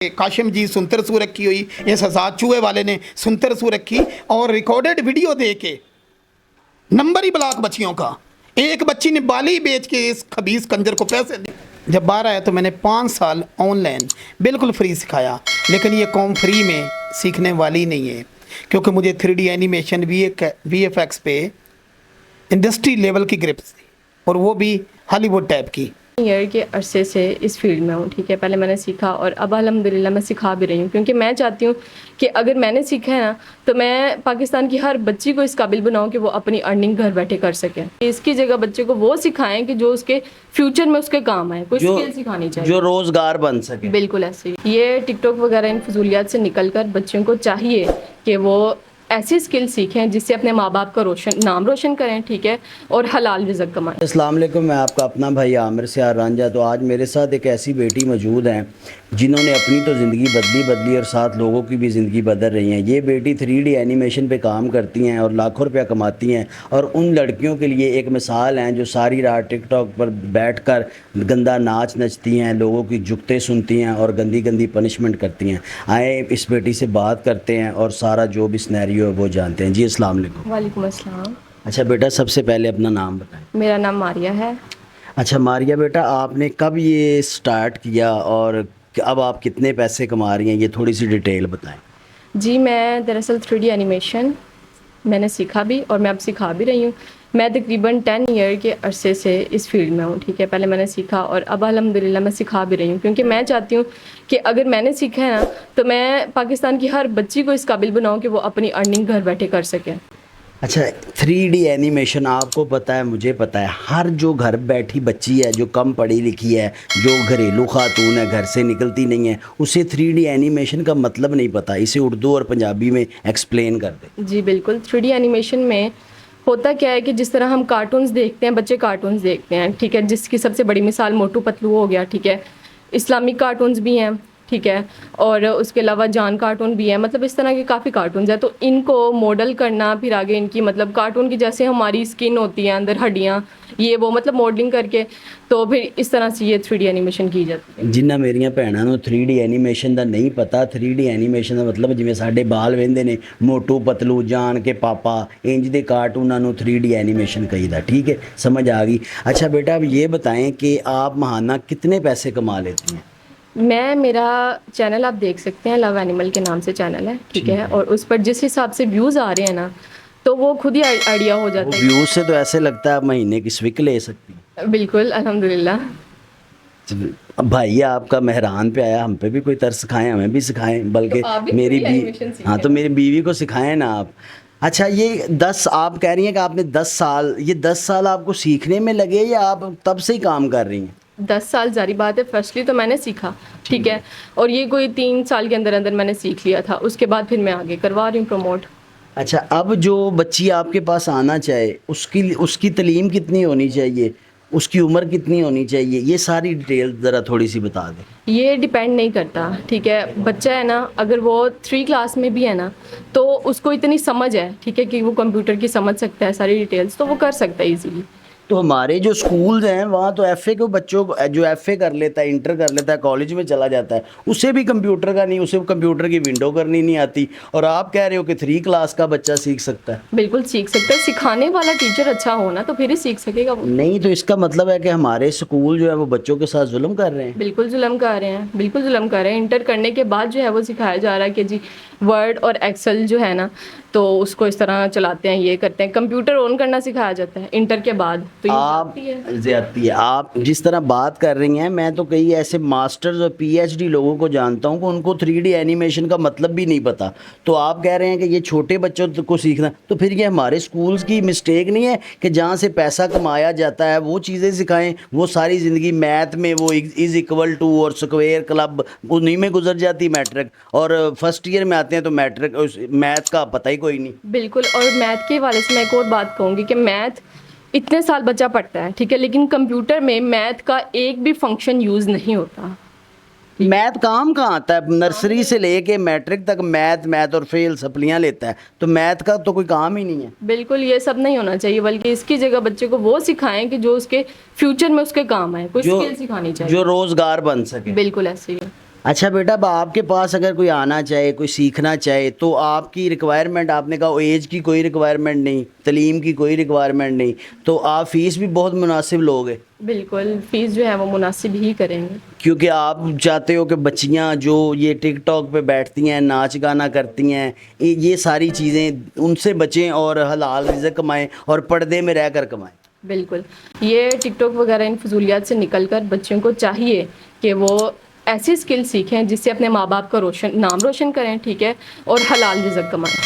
काशिम जी सुनतर सू रखी हुई, इस आज़ाद चूहे वाले ने सुनतर सू रखी और रिकॉर्डेड वीडियो दे के नंबर ही ब्लॉक बच्चियों का। एक बच्ची ने बाली बेच के इस खबीस कंजर को पैसे दिए। जब बाहर आया तो मैंने 5 साल ऑनलाइन बिल्कुल फ्री सिखाया, लेकिन ये कौम फ्री में सीखने वाली नहीं है, क्योंकि मुझे 3D एनिमेशन VFX पे इंडस्ट्री लेवल की ग्रिप्स थी, और वो भी हॉलीवुड टाइप की। ईयर के अरसे से इस फील्ड में हूँ, ठीक है। पहले मैंने सीखा और अब अल्हम्दुलिल्लाह मैं सिखा भी रही हूँ, क्योंकि मैं चाहती हूँ कि अगर मैंने सीखा है ना तो मैं पाकिस्तान की हर बच्ची को इस काबिल बनाऊँ कि वो अपनी अर्निंग घर बैठे कर सके। इसकी जगह बच्चे को वो सिखाएं कि जो उसके फ्यूचर में उसके काम आए, कोई स्किल सिखानी चाहिए जो रोज़गार बन सके। बिल्कुल ऐसे ही। ये टिकटॉक वगैरह इन फजूलियात से निकल कर बच्चों को चाहिए कि वो ऐसी स्किल सीखें जिससे अपने माँ बाप का नाम रोशन करें, ठीक है, और हलाल रिज़्क कमाएं। अस्सलाम वालेकुम, मैं आपका अपना भाई आमिर सियार रांझा। तो आज मेरे साथ एक ऐसी बेटी मौजूद हैं जिन्होंने अपनी तो ज़िंदगी बदली और साथ लोगों की भी ज़िंदगी बदल रही हैं। ये बेटी 3D एनिमेशन पे काम करती हैं और लाखों रुपया कमाती हैं, और उन लड़कियों के लिए एक मिसाल हैं जो सारी रात टिकटॉक पर बैठकर गंदा नाच नचती हैं, लोगों की जुगते सुनती हैं और गंदी गंदी पनिशमेंट करती हैं। आए इस बेटी से बात करते हैं और सारा जो भी सिनेरियो है वो जानते हैं। जी अस्सलाम वालेकुम। वालेकुम अस्सलाम। अच्छा बेटा, सबसे पहले अपना नाम बताएं। मेरा नाम मारिया है। अच्छा मारिया बेटा, आपने कब ये स्टार्ट किया और अब आप कितने पैसे कमा रही हैं, ये थोड़ी सी डिटेल बताएं। जी मैं दरअसल 3D एनिमेशन मैंने सीखा भी और मैं अब सिखा भी रही हूँ। मैं तकरीबन 10 ईयर के अरसे से इस फील्ड में हूँ, ठीक है। पहले मैंने सीखा और अब अल्हम्दुलिल्लाह मैं सिखा भी रही हूँ, क्योंकि मैं चाहती हूँ कि अगर मैंने सीखा है ना तो मैं पाकिस्तान की हर बच्ची को इस काबिल बनाऊँ कि वो अपनी अर्निंग घर बैठे कर सके। अच्छा 3D एनिमेशन आपको पता है, मुझे पता है, हर जो घर बैठी बच्ची है, जो कम पढ़ी लिखी है, जो घरेलू खातून है, घर से निकलती नहीं है, उसे 3D एनिमेशन का मतलब नहीं पता। इसे उर्दू और पंजाबी में एक्सप्लेन कर दे। जी बिल्कुल। 3D एनिमेशन में होता क्या है कि जिस तरह हम कार्टून्स देखते हैं, बच्चे कार्टून्स देखते हैं, ठीक है, जिसकी सबसे बड़ी मिसाल मोटू पतलू हो गया, ठीक है। इस्लामिक कार्टून्स भी हैं, ठीक है, और उसके अलावा जान कार्टून भी है, मतलब इस तरह के काफ़ी कार्टून्स हैं। तो इनको मॉडल करना, फिर आगे इनकी मतलब कार्टून की जैसे हमारी स्किन होती है, अंदर हड्डियाँ, ये वो मतलब मॉडलिंग करके तो फिर इस तरह से ये 3D एनिमेशन की जाती है। जिन्ना मेरियां भैणां नूं 3D एनिमेशन का नहीं पता, 3D एनिमेशन का मतलब जिवें साडे बाल वेंदे ने मोटू पतलू, जान के पापा, इंज दे कार्टूनां नूं 3D एनिमेशन कहीदा। ठीक है, समझ आ गई। अच्छा बेटा, अब ये बताएं कि आप महाना कितने पैसे कमा लेती हैं? मेरा चैनल आप देख सकते हैं, लव एनिमल के नाम से चैनल है, ठीक है, और उस पर जिस हिसाब से व्यूज़ आ रहे हैं ना तो वो खुद ही आइडिया हो जाता है। व्यूज़ से तो ऐसे लगता है आप महीने की स्विक ले सकती हैं। बिल्कुल अल्हम्दुलिल्लाह। अब भाई आपका मेहरान पे आया, हम पे भी कोई तरस खाएं, हमें भी सिखाएं, बल्कि तो मेरी हाँ तो मेरी बीवी को सिखाएं ना आप। अच्छा ये 10 आप कह रही हैं कि आपने 10 साल, ये 10 साल आपको सीखने में लगे या आप तब से ही काम कर रही हैं? 10 साल जारी बात है। फर्स्टली तो मैंने सीखा, ठीक है, और ये कोई 3 साल के अंदर अंदर मैंने सीख लिया था। उसके बाद फिर मैं आगे करवा रही हूँ प्रमोट। अच्छा, अब जो बच्ची आपके पास आना चाहे उसकी तलीम कितनी होनी चाहिए, उसकी उम्र कितनी होनी चाहिए, ये सारी डिटेल ज़रा थोड़ी सी बता दें। ये डिपेंड नहीं करता, ठीक है। बच्चा है ना, अगर वो 3 क्लास में भी है ना तो उसको इतनी समझ है, ठीक है, कि वो कंप्यूटर की समझ सकता है सारी डिटेल्स, तो वो कर सकता है ईजीली। तो हमारे जो स्कूल्स हैं वहाँ तो FA को बच्चों को, जो FA कर लेता है, इंटर कर लेता है, कॉलेज में चला जाता है, उसे भी कंप्यूटर का नहीं, उसे कंप्यूटर की विंडो करनी नहीं आती, और आप कह रहे हो कि 3 क्लास का बच्चा सीख सकता है। बिल्कुल सीख सकता है, सिखाने वाला टीचर अच्छा होना तो फिर ही सीख सकेगा वो। नहीं तो इसका मतलब है कि हमारे स्कूल जो है वो बच्चों के साथ जुल्म कर रहे हैं। बिल्कुल जुल्म कर रहे हैं, बिल्कुल जुल्म कर रहे हैं। इंटर करने के बाद जो है वो सिखाया जा रहा है कि जी वर्ड और एक्सेल जो है ना तो उसको इस तरह चलाते हैं, ये करते हैं। कंप्यूटर ऑन करना सिखाया जाता है इंटर के बाद, तो ये ज्यादती है। आप जिस तरह बात कर रही हैं, मैं तो कई ऐसे मास्टर्स और PhD लोगों को जानता हूं कि उनको 3D एनिमेशन का मतलब भी नहीं पता। तो आप कह रहे हैं कि ये छोटे बच्चों को सीखना, तो फिर ये हमारे स्कूल्स की मिस्टेक नहीं है कि जहाँ से पैसा कमाया जाता है वो चीज़ें सिखाएं? वो सारी ज़िंदगी मैथ में वो इज़ इक्वल टू और स्क्वायर क्लब उन्हीं में गुजर जाती मैट्रिक, और फर्स्ट ईयर में आते हैं तो मैट्रिक मैथ का पता ही कोई नहीं। बिल्कुल। और मैथ के हवाले से मैं एक और बात कहूँगी कि मैथ इतने साल बच्चा पढ़ता है, ठीक है, लेकिन कंप्यूटर में मैथ का एक भी फंक्शन यूज़ नहीं होता। मैथ काम कहाँ आता है? नर्सरी से लेके मैट्रिक तक मैथ और फेल सप्लियाँ लेता है, तो मैथ का तो कोई काम ही नहीं है। बिल्कुल ये सब नहीं होना चाहिए, बल्कि इसकी जगह बच्चे को वो सिखाएं कि जो उसके फ्यूचर में उसके काम आए, कोई स्किल सिखानी चाहिए जो रोज़गार बन सके। बिल्कुल ऐसे ही है। اچھا بیٹا، اب آپ کے پاس اگر کوئی آنا چاہے، کوئی سیکھنا چاہے، تو آپ کی ریکوائرمنٹ، آپ نے کہا ایج کی کوئی ریکوائرمنٹ نہیں، تعلیم کی کوئی ریکوائرمنٹ نہیں، تو آپ فیس بھی بہت مناسب لوگ ہیں، بالکل فیس جو ہے وہ مناسب ہی کریں گے، کیونکہ آپ چاہتے ہو کہ بچیاں جو یہ ٹک ٹاک پہ بیٹھتی ہیں، ناچ گانا کرتی ہیں، یہ ساری چیزیں ان سے بچیں اور حلال رزق کمائیں اور پردے میں رہ کر کمائیں۔ بالکل یہ ٹک ٹاک وغیرہ ان فضولیات سے نکل کر بچوں کو چاہیے کہ وہ ایسی اسکل سیکھیں جس سے اپنے ماں باپ کا نام روشن کریں، ٹھیک ہے، اور حلال رزق کمائیں۔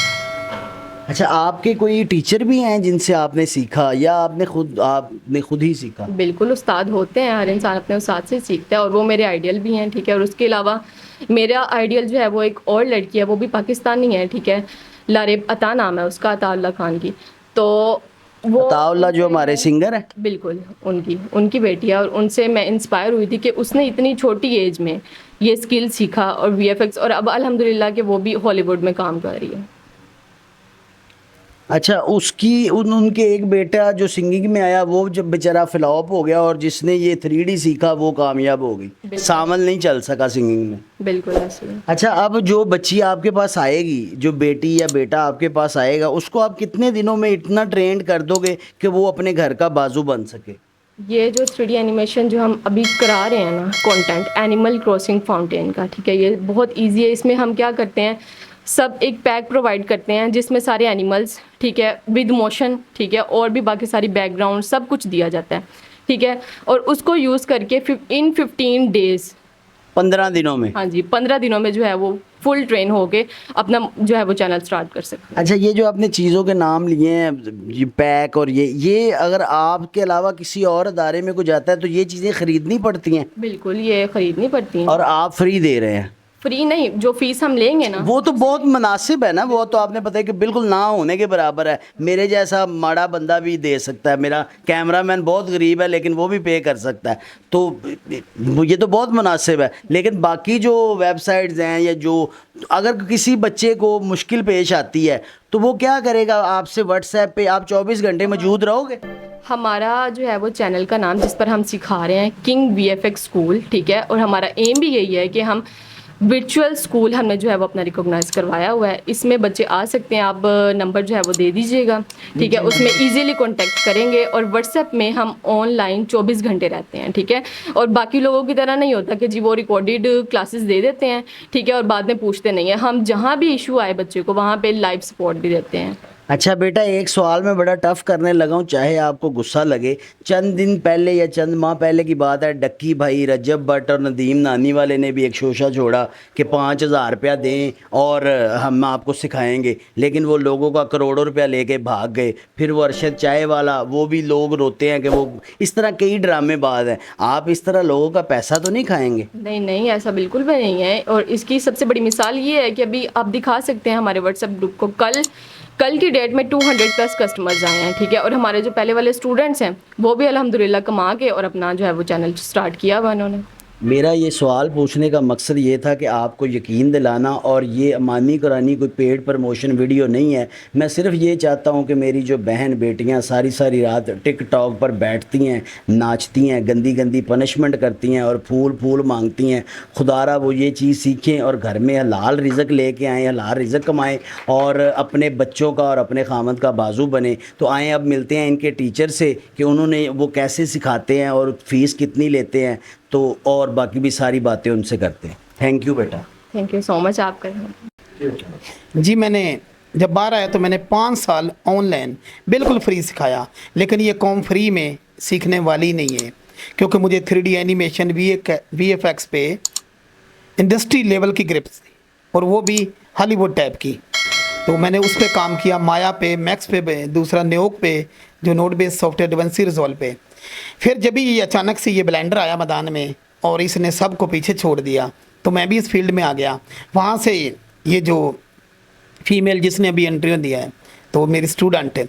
اچھا، آپ کے کوئی ٹیچر بھی ہیں جن سے آپ نے سیکھا، یا آپ نے خود ہی سیکھا؟ بالکل استاد ہوتے ہیں، ہر انسان اپنے استاد سے سیکھتا ہے، اور وہ میرے آئیڈیل بھی ہیں، ٹھیک ہے، اور اس کے علاوہ میرا آئیڈیل جو ہے وہ ایک اور لڑکی ہے، وہ بھی پاکستانی ہے، ٹھیک ہے، لارب عطا نام ہے اس کا، عطا اللہ خان کی، تو وہ عطا اللہ جو ہمارے سنگر ہیں، بالکل ان کی بیٹی ہے، اور ان سے میں انسپائر ہوئی تھی کہ اس نے اتنی چھوٹی ایج میں یہ اسکل سیکھا اور وی ایف ایکس، اور اب الحمدللہ کہ وہ بھی ہالی ووڈ میں کام کر رہی ہے۔ اچھا، اس کی ان کے ایک بیٹا جو سنگنگ میں آیا، وہ جب بیچارہ فلاپ ہو گیا، اور جس نے یہ 3D سیکھا وہ کامیاب ہو گئی، بالکل۔ سامل نہیں چل سکا سنگنگ میں۔ بالکل ایسے ہی۔ اچھا، اب جو بچی آپ کے پاس آئے گی، جو بیٹی یا بیٹا آپ کے پاس آئے گا، اس کو آپ کتنے دنوں میں اتنا ٹرینڈ کر دو گے کہ وہ اپنے گھر کا بازو بن سکے؟ یہ جو 3D اینیمیشن جو ہم ابھی کرا رہے ہیں نا، کانٹینٹ اینیمل کراسنگ فاؤنٹین کا، ٹھیک ہے، یہ بہت ایزی ہے۔ اس میں ہم کیا کرتے ہیں، سب ایک پیک پرووائڈ کرتے ہیں جس میں سارے اینیملس، ٹھیک ہے، ود موشن، ٹھیک ہے، اور بھی باقی ساری بیک گراؤنڈ سب کچھ دیا جاتا ہے، ٹھیک ہے، اور اس کو یوز کر کے ان 15 ڈیز، 15 دنوں میں؟ ہاں جی 15 دنوں میں جو ہے وہ فل ٹرین ہو کے اپنا جو ہے وہ چینل سٹارٹ کر سکتے ہیں۔ اچھا، یہ جو آپ نے چیزوں کے نام لیے ہیں، یہ پیک اور یہ اگر آپ کے علاوہ کسی اور ادارے میں کوئی جاتا ہے تو یہ چیزیں خریدنی پڑتی ہیں؟ بالکل یہ خریدنی پڑتی ہیں، اور آپ فری دے رہے ہیں؟ فری نہیں، جو فیس ہم لیں گے نا وہ تو بہت مناسب ہے نا، وہ تو آپ نے پتہ ہے کہ بالکل نہ ہونے کے برابر ہے۔ میرے جیسا ماڑا بندہ بھی دے سکتا ہے، میرا کیمرہ مین بہت غریب ہے لیکن وہ بھی پے کر سکتا ہے، تو یہ تو بہت مناسب ہے۔ لیکن باقی جو ویب سائٹس ہیں، یا جو اگر کسی بچے کو مشکل پیش آتی ہے تو وہ کیا کرے گا؟ آپ سے واٹس ایپ پہ آپ 24 گھنٹے موجود رہو گے؟ ہمارا جو ہے وہ چینل کا نام جس پر ہم سکھا رہے ہیں کنگ وی ایف ایکس اسکول، ٹھیک ہے، اور ہمارا ایم بھی یہی ہے کہ ہم ورچوئل اسکول ہم نے جو ہے وہ اپنا ریکوگنائز کروایا ہوا ہے۔ اس میں بچے آ سکتے ہیں، آپ نمبر جو ہے وہ دے دیجیے گا، ٹھیک ہے، اس میں ایزیلی کانٹیکٹ کریں گے، اور واٹس ایپ میں ہم آن لائن 24 گھنٹے رہتے ہیں، ٹھیک ہے، اور باقی لوگوں کی طرح نہیں ہوتا کہ جی وہ ریکارڈیڈ کلاسز دے دیتے ہیں، ٹھیک ہے، اور بعد میں پوچھتے نہیں ہیں، ہم جہاں بھی ایشو آئے بچے کو وہاں پہ لائیو سپورٹ بھی دیتے ہیں۔ اچھا بیٹا، ایک سوال میں بڑا ٹف کرنے لگا ہوں، چاہے آپ کو غصہ لگے۔ چند دن پہلے یا چند ماہ پہلے کی بات ہے، ڈکی بھائی، رجب بٹ اور ندیم نانی والے نے بھی ایک شوشہ چھوڑا کہ 5000 روپیہ دیں اور ہم آپ کو سکھائیں گے، لیکن وہ لوگوں کا کروڑوں روپیہ لے کے بھاگ گئے۔ پھر وہ ارشد چائے والا، وہ بھی لوگ روتے ہیں کہ وہ اس طرح کئی ڈرامے باز ہیں۔ آپ اس طرح لوگوں کا پیسہ تو نہیں کھائیں گے؟ نہیں ایسا بالکل بھی نہیں ہے، اور اس کی سب سے بڑی مثال یہ ہے کہ ابھی آپ دکھا سکتے ہیں ہمارے واٹس ایپ گروپ کو، کل کی ڈیٹ میں 200+ کسٹمرز آئے ہیں، ٹھیک ہے، اور ہمارے جو پہلے والے اسٹوڈنٹس ہیں وہ بھی الحمدللہ کما کے اور اپنا جو ہے وہ چینل سٹارٹ کیا ہوا انہوں نے۔ میرا یہ سوال پوچھنے کا مقصد یہ تھا کہ آپ کو یقین دلانا، اور یہ امانی قرانی کوئی پیڈ پروموشن ویڈیو نہیں ہے۔ میں صرف یہ چاہتا ہوں کہ میری جو بہن بیٹیاں ساری رات ٹک ٹاک پر بیٹھتی ہیں، ناچتی ہیں، گندی پنشمنٹ کرتی ہیں اور پھول مانگتی ہیں، خدا را وہ یہ چیز سیکھیں اور گھر میں حلال رزق لے کے آئیں، حلال رزق کمائیں اور اپنے بچوں کا اور اپنے خامد کا بازو بنیں۔ تو آئیں اب ملتے ہیں ان کے ٹیچر سے کہ انہوں نے وہ کیسے سکھاتے ہیں اور فیس کتنی لیتے ہیں، تو اور باقی بھی ساری باتیں ان سے کرتے ہیں۔ تھینک یو بیٹا۔ تھینک یو سو مچ آپ کا۔ جی میں نے جب باہر آیا تو میں نے 5 سال آن لائن بالکل فری سکھایا، لیکن یہ قوم فری میں سیکھنے والی نہیں ہے، کیونکہ مجھے 3D اینیمیشن وی ایف ایکس پہ انڈسٹری لیول کی گرپس تھی، اور وہ بھی ہالی ووڈ ٹائپ کی، تو میں نے اس پہ کام کیا، مایا پہ، میکس پہ، دوسرا نیوک پہ جو نوٹ بیس سافٹ ویئر، ڈیونسی ریزولو پہ۔ پھر جب یہ اچانک سے یہ بلینڈر آیا میدان میں اور اس نے سب کو پیچھے چھوڑ دیا، تو میں بھی اس فیلڈ میں آ گیا۔ وہاں سے یہ جو فیمیل جس نے ابھی انٹرویو دیا ہے تو وہ میری اسٹوڈنٹ ہے،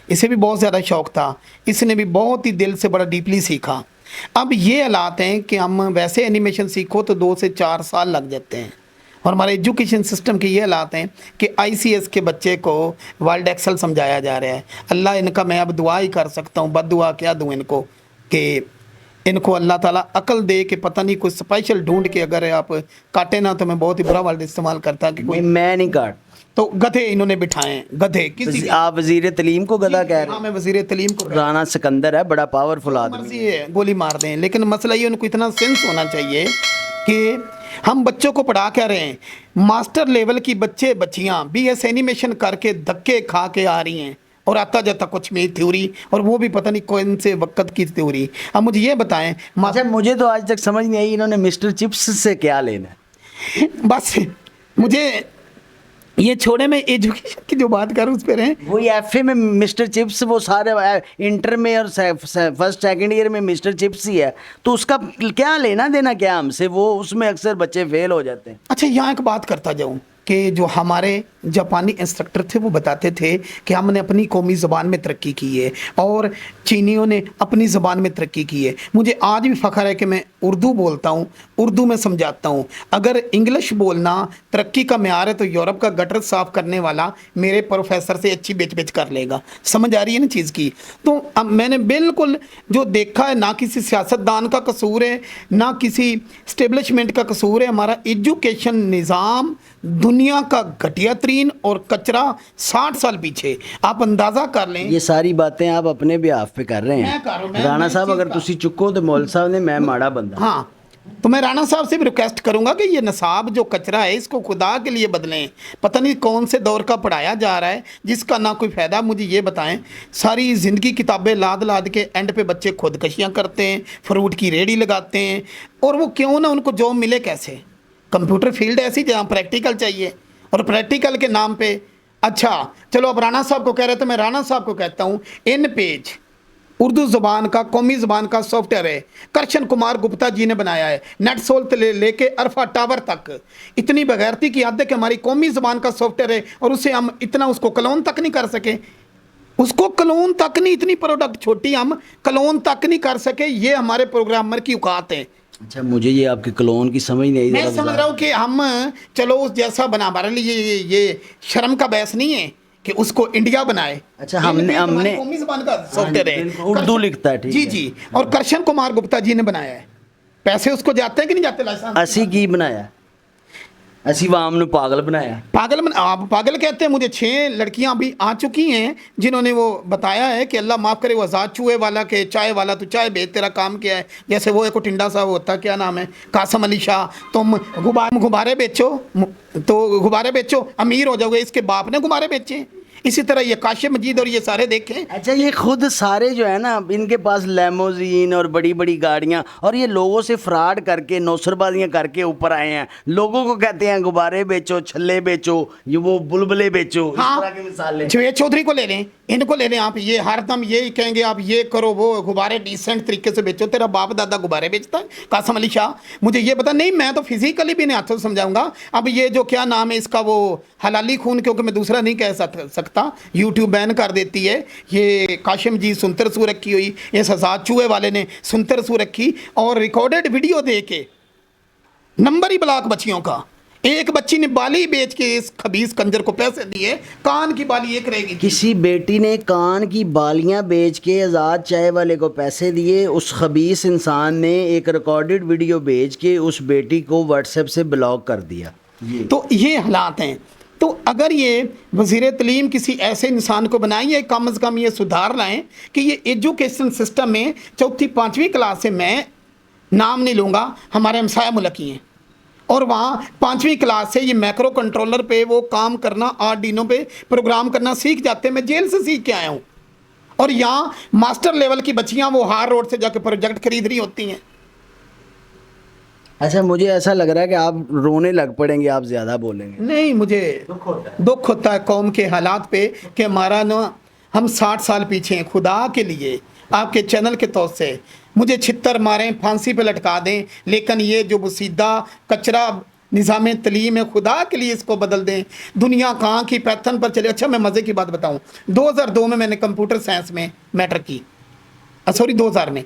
اسے بھی بہت زیادہ شوق تھا، اس نے بھی بہت ہی دل سے بڑا ڈیپلی سیکھا۔ اب یہ حالات ہیں کہ ہم ویسے اینیمیشن سیکھو تو 2 سے 4 سال لگ جاتے ہیں، اور ہمارے ایجوکیشن سسٹم کے یہ حالات ہیں کہ ICS کے بچے کو ورلڈ ایکسل سمجھایا جا رہا ہے۔ اللہ ان کا میں اب دعا ہی کر سکتا ہوں، بد دعا کیا دوں ان کو کہ इनको अल्लाह ताला अकल दे के पता नहीं कोई स्पेशल ढूंढ के अगर आप काटे ना तो मैं बहुत ही बुरा वर्ड इस्तेमाल करता कि कोई मैं नहीं काट, तो गधे इन्होंने बिठाए हैं, गधे किसी आप वजीर तलीम को गधा कह रहे हाँ हैं। मैं वजीर तलीम को राना सिकंदर है, बड़ा पावरफुल आदमी। मर्जी है गोली मार दें, लेकिन मसला ये उनको इतना सेंस होना चाहिए कि हम बच्चों को पढ़ा क्या रहे हैं। मास्टर लेवल की बच्चे बच्चियां BS एनिमेशन करके धक्के खा के आ रही हैं और आता जाता कुछ में थ्योरी, और वो भी पता नहीं कौन से वक्त की थ्योरी। अब मुझे ये बताएं अच्छा, मुझे तो आज तक समझ नहीं आई इन्होंने मिस्टर चिप्स से क्या लेना है। बस मुझे ये छोड़े, मैं एजुकेशन की जो बात करूँ उस पर रहे। वही FA में मिस्टर चिप्स, वो सारे इंटर में और फर्स्ट सेकंड ईयर में मिस्टर चिप्स ही है, तो उसका क्या लेना देना क्या हमसे, वो उसमें अक्सर बच्चे फेल हो जाते हैं। अच्छा यहाँ एक बात करता जाऊँ कि जो हमारे जापानी इंस्ट्रक्टर थे वो बताते थे कि हमने अपनी कौमी ज़बान में तरक्की की है और चीनियों ने अपनी ज़बान में तरक्की की है। मुझे आज भी फ़ख्र है कि मैं उर्दू बोलता हूँ, उर्दू में समझाता हूँ। अगर इंग्लिश बोलना तरक्की का म्यार है तो यूरोप का गटर साफ़ करने वाला मेरे प्रोफेसर से अच्छी बेच कर लेगा। समझ आ रही है ना चीज़ की। तो अब मैंने बिल्कुल जो देखा है, ना किसी सियासतदान का कसूर है ना किसी इस्टेब्लिशमेंट का कसूर है, हमारा एजुकेशन निज़ाम दुनिया का घटिया तरीन और कचरा 60 साल पीछे। आप अंदाज़ा कर लें। ये सारी बातें आप अपने बिहाफ पे कर रहे मैं कर रहा हूं, हैं राणा साहब। अगर तुसी चुको तो मौल साहब ने मैं माड़ा बंदा। हाँ, तो मैं राणा साहब से भी रिक्वेस्ट करूंगा कि ये नसाब जो कचरा है इसको खुदा के लिए बदलें। पता नहीं कौन से दौर का पढ़ाया जा रहा है जिसका ना कोई फ़ायदा। मुझे ये बताएं, सारी ज़िंदगी किताबें लाद लाद के एंड पे बच्चे खुदकशियाँ करते हैं, फ्रूट की रेहड़ी लगाते हैं, और वो क्यों ना उनको जॉब मिले कैसे। कंप्यूटर फील्ड ऐसी जहाँ प्रैक्टिकल चाहिए, और प्रैक्टिकल के नाम पे अच्छा चलो अब राणा साहब को कह रहे तो मैं राणा साहब को कहता हूँ, इन पेज उर्दू ज़बान का कौमी ज़बान का सॉफ्टवेयर है, कृष्ण कुमार गुप्ता जी ने बनाया है। नेट सोल से लेके अरफा टावर तक इतनी बगैरती की हद है कि हमारी कौमी ज़बान का सॉफ्टवेयर है और उसे हम इतना उसको क्लोन तक नहीं कर सके। उसको क्लोन तक नहीं, इतनी प्रोडक्ट छोटी हम क्लोन तक नहीं कर सके। ये हमारे प्रोग्रामर की औकात है। अच्छा, मुझे ये आपके क्लोन की समझ नहीं आई। मैं समझ रहा हूँ कि हम चलो उस जैसा बना, हमारे लिए ये शर्म का बहस नहीं है कि उसको इंडिया बनाए। अच्छा, हमने कौमी ज़बान का सॉफ्टवेयर है, उर्दू लिखता है, ठीक जी है। जी, और कृष्ण कुमार गुप्ता जी ने बनाया है। पैसे उसको जाते हैं कि नहीं जाते लाइसेंस? असी की बनाया, असी वाम ने पागल बनाया। पागल आप पागल कहते हैं। मुझे 6 लड़कियां भी आ चुकी हैं जिन्होंने वो बताया है कि अल्लाह माफ़ करे, वो आज़ाद चूहे वाला के चाय वाला, तू चाय बेच, तेरा काम क्या है। जैसे वो एक टिंडा साहब होता, क्या नाम है, कासम अली शाह, तुम गुब्बारे बेचो तो गुब्बारे बेचो अमीर हो जाओगे। इसके बाप ने गुब्बारे बेचे। इसी तरह ये काशिफ मजीद और ये सारे देखें। अच्छा, ये खुद सारे जो है ना, इनके पास लेमोजीन और बड़ी बड़ी गाड़ियाँ, और ये लोगों से फ्रॉड करके नौसरबाजियाँ करके ऊपर आए हैं। लोगों को कहते हैं गुब्बारे बेचो, छल्ले बेचो, ये वो बुलबुले बेचो। हाँ, इस तरह की मिसालें। जुवेद चौधरी को ले लें, इनको ले लें आप। ये हरदम यही कहेंगे आप ये करो, वो गुब्बारे डिसेंट तरीके से बेचो। तेरा बाप दादा गुब्बारे बेचता है कासम अली शाह? मुझे ये पता नहीं, मैं तो फिजिकली भी इन्हें हाथों से समझाऊंगा। अब ये जो क्या नाम है इसका, वो हलाली खून, क्योंकि मैं दूसरा नहीं कह सकता, यूट्यूब बैन कर देती है। ये काशिम जी सुनतर सू रखी हुई, ये सजाद चूहे वाले ने सुनतर सू रखी, और रिकॉर्डेड वीडियो दे के नंबर ही ब्लॉक बच्चियों का। एक बच्ची ने बाली बेच के इस खबीस कंजर को पैसे दिए, कान की बाली एक रहेगी। किसी बेटी ने कान की बालियां बेच के आज़ाद चाय वाले को पैसे दिए। उस खबीस इंसान ने एक रिकॉर्डेड वीडियो भेज के उस बेटी को व्हाट्सएप से ब्लॉक कर दिया। तो ये हालात हैं। तो अगर ये वज़ीर तलीम किसी ऐसे इंसान को बनाएं, कम अज़ कम ये सुधार लाएं कि ये एजुकेशन सिस्टम में 4वीं 5वीं क्लास से, मैं नाम नहीं लूँगा, हमारे हमसाया मुल्क ही हैं, और वहाँ 5वीं क्लास से ये मैक्रो कंट्रोलर पे वो काम करना, आर्डिनो पे प्रोग्राम करना सीख जाते हैं। मैं जेल से सीख के आया हूँ। और यहाँ मास्टर लेवल की बच्चियाँ वो हार रोड से जाके प्रोजेक्ट खरीद रही होती हैं। अच्छा, मुझे ऐसा लग रहा है कि आप रोने लग पड़ेंगे, आप ज़्यादा बोलेंगे। नहीं, मुझे दुख होता है कौम के हालात पे कि हमारा ना, हम 60 साल पीछे हैं। खुदा के लिए आपके चैनल के तौर से मुझे छित्तर मारें, फांसी पे लटका दें, लेकिन ये जो मुसीदा कचरा निज़ाम तलीम है, खुदा के लिए इसको बदल दें। दुनिया कहाँ की पैथन पर चले। अच्छा, मैं मज़े की बात बताऊँ, 2002 में मैंने कंप्यूटर साइंस में मैट्रिक की, सॉरी 2000 में।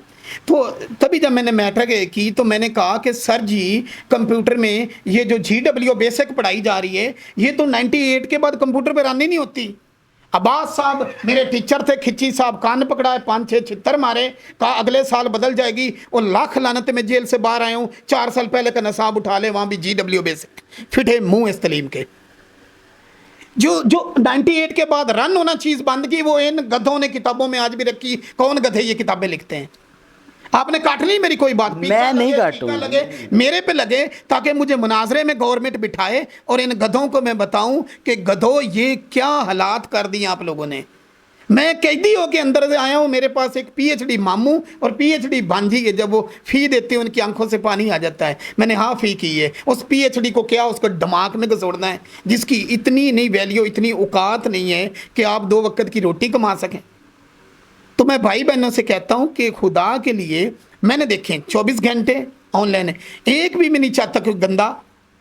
तो तभी जब मैंने मैट्रिक की तो मैंने कहा कि सर जी, कंप्यूटर में ये जो GW बेसिक पढ़ाई जा रही है, ये तो 98 के बाद कंप्यूटर पर आनी नहीं होती। अब्बास साहब मेरे टीचर थे, खिच्ची साहब कान पकड़ाए, 5-6 छितर मारे, कहा अगले साल बदल जाएगी, और लाख लानत में जेल से बाहर आए हूँ, 4 साल पहले का नसाब उठा ले, वहाँ भी GW बेसिक फिटे मुंह इस तलीम के। जो 98 के बाद रन होना चीज़ बंद की, वो इन गधों ने किताबों में आज भी रखी। कौन गधे ये किताबें लिखते हैं? आपने काट ली मेरी कोई बात? मैं नहीं काटूंगा। लगे मेरे पे लगे ताकि मुझे मुनाजरे में गवर्नमेंट बिठाए और इन गधों को मैं बताऊं कि गधों ये क्या हालात कर दिए आप लोगों ने। मैं कैदी होके अंदर से आया हूँ, मेरे पास एक PhD मामू और PhD भांजी है, जब वो फ़ी देते हैं उनकी आंखों से पानी आ जाता है। मैंने हाँ फ़ी की है, उस PhD को क्या उसको दिमाग में घसोड़ना है, जिसकी इतनी नहीं वैल्यू, इतनी औकात नहीं है कि आप 2 वक्त की रोटी कमा सकें। तो मैं भाई बहनों से कहता हूँ कि खुदा के लिए, मैंने देखे 24 घंटे ऑनलाइन है, एक भी मैं नहीं चाहता कि गंदा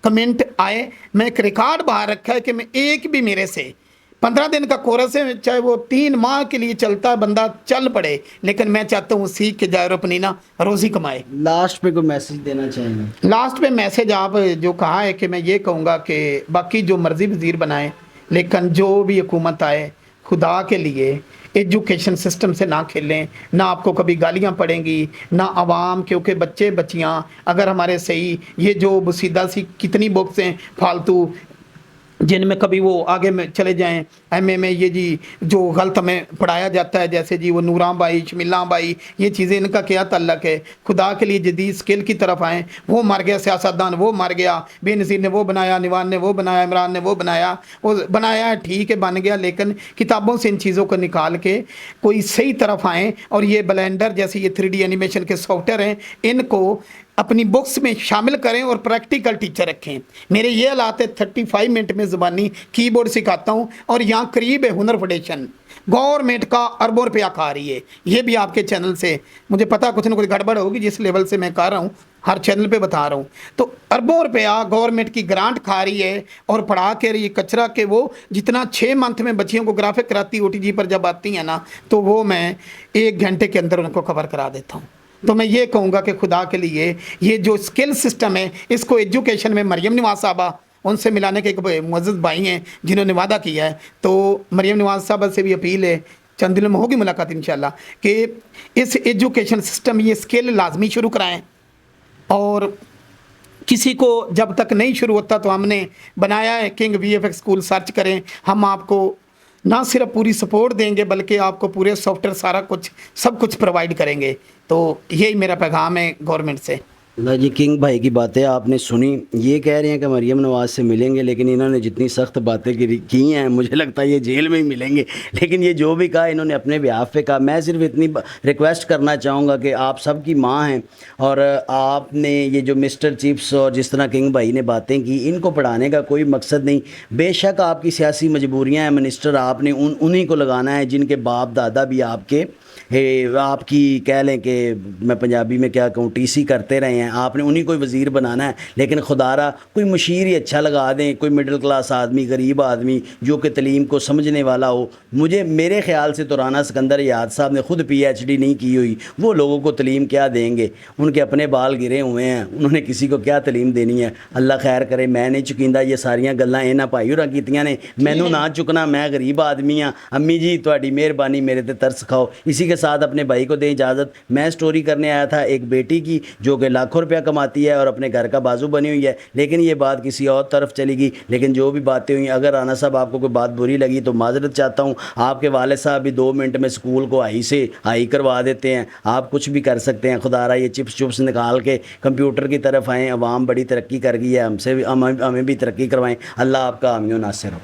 कमेंट आए। मैं एक रिकॉर्ड बाहर रखा है कि मैं एक भी, मेरे से 15 दिन का कोर्स है, चाहे वो 3 माह के लिए चलता है, बंदा चल पड़े, लेकिन मैं चाहता हूँ सीख के जाए और अपनी ना रोज़ी कमाए। लास्ट पे कोई मैसेज देना चाहेंगे? लास्ट पे मैसेज आप जो कहा है कि मैं ये कहूँगा कि बाकी जो मर्ज़ी वज़ीर बनाए, लेकिन जो भी हुकूमत आए, खुदा के लिए एजुकेशन सिस्टम से ना खेलें। ना आपको कभी गालियाँ पड़ेंगी, ना आवाम, क्योंकि बच्चे बच्चियाँ अगर हमारे सही, ये जो बुसीदा सी कितनी बुक्स हैं फालतू, जिनमें कभी वो आगे में चले जाएं, MA में ये जी जो गलत हमें पढ़ाया जाता है, जैसे जी वो नूरा बाई, शमिला बाई, ये चीज़ें, इनका क्या ताल्लुक है? खुदा के लिए जदीद स्किल की तरफ आएँ। वो मर गया सियासतदान, वो मर गया, बेनज़ीर ने वो बनाया, निवान ने वो बनाया, इमरान ने वो बनाया, ठीक है बन गया, लेकिन किताबों से इन चीज़ों को निकाल के कोई सही तरफ आएँ। और ये ब्लेंडर जैसे ये 3D एनिमेशन के सॉफ्टवेयर हैं, इनको अपनी बुक्स में शामिल करें और प्रैक्टिकल टीचर रखें। मेरे ये हालात है, 35 मिनट में ज़बानी कीबोर्ड सिखाता हूँ, और यहाँ करीब है हुनर फाउंडेशन, गवर्नमेंट का अरबों रुपया खा रही है। ये भी आपके चैनल से मुझे पता कुछ ना कुछ गड़बड़ होगी, जिस लेवल से मैं कर रहा हूँ, हर चैनल पे बता रहा हूँ। तो अरबों रुपया गवर्नमेंट की ग्रांट खा रही है और पढ़ा के रही कचरा के। वो जितना 6 मंथ में बच्चियों को ग्राफिक कराती OTG पर जब आती हैं ना, तो वो मैं 1 घंटे के अंदर उनको कवर करा देता हूँ। तो मैं ये कहूँगा कि खुदा के लिए ये जो स्किल सिस्टम है, इसको एजुकेशन में मरियम नवाज साहबा, उनसे मिलाने के एक मुअज़्ज़ज़ भाई हैं जिन्होंने वादा किया है। तो मरियम नवाज साहबा से भी अपील है, चंद दिनों में होगी मुलाकात इंशाल्लाह, कि इस एजुकेशन सिस्टम ये स्किल लाजमी शुरू कराएं। और किसी को जब तक नहीं शुरू होता, तो हमने बनाया है किंग VFX स्कूल, सर्च करें। हम आपको ना सिर्फ पूरी सपोर्ट देंगे, बल्कि आपको पूरे सॉफ्टवेयर सारा कुछ सब कुछ प्रोवाइड करेंगे। तो यही मेरा पैगाम है गवर्नमेंट से। जी, किंग भाई की बातें आपने सुनी। ये कह रहे हैं कि मरियम नवाज़ से मिलेंगे, लेकिन इन्होंने जितनी सख्त बातें की हैं, मुझे लगता है ये जेल में ही मिलेंगे। लेकिन ये जो भी कहा, इन्होंने अपने बिहाफ पे कहा। मैं सिर्फ इतनी रिक्वेस्ट करना चाहूँगा कि आप सब की माँ हैं, और आपने ये जो मिस्टर चिप्स और जिस तरह किंग भाई ने बातें की, इनको पढ़ाने का कोई मकसद नहीं। बेशक आपकी सियासी मजबूरियाँ हैं, मिनिस्टर आपने उन्हीं को लगाना है जिनके बाप दादा भी आपकी कह लें कि मैं पंजाबी में क्या कहूँ, TC करते रहे हैं। आपने उन्हीं को वज़ीर बनाना है। लेकिन खुदारा कोई मुशीर ही अच्छा लगा दें, कोई मिडिल क्लास आदमी, गरीब आदमी जो कि तलीम को समझने वाला हो। मेरे ख़्याल से तो राना सिकंदर याद साहब ने ख़ुद PhD नहीं की हुई, वो लोगों को तलीम क्या देंगे? उनके अपने बाल गिरे हुए हैं, उन्होंने किसी को क्या तलीम देनी है? अल्लाह खैर करे। मैं नहीं चुकिंदा ये सारियाँ गल्लां इन्हां भाई होरां कीतियां ने, मैनू ना चुकना, मैं गरीब आदमी हाँ। अम्मी जी तुहाडी मेहरबानी, मेरे ते तरस खाओ। इसी के साथ अपने भाई को दें इजाज़त। मैं स्टोरी करने आया था एक बेटी की जो कि लाखों रुपया कमाती है और अपने घर का बाजू बनी हुई है, लेकिन ये बात किसी और तरफ चली गई। लेकिन जो भी बातें हुई, अगर राना साहब आपको कोई बात बुरी लगी तो माजरत चाहता हूँ। आपके वालिद साहब भी 2 मिनट में स्कूल को हाई करवा देते हैं, आप कुछ भी कर सकते हैं। खुदारा ये चिप्स निकाल के कंप्यूटर की तरफ आएँ। अवाम बड़ी तरक्की कर गई है, हमें भी तरक्की करवाएँ। अल्लाह आपका हामी नासिर हो।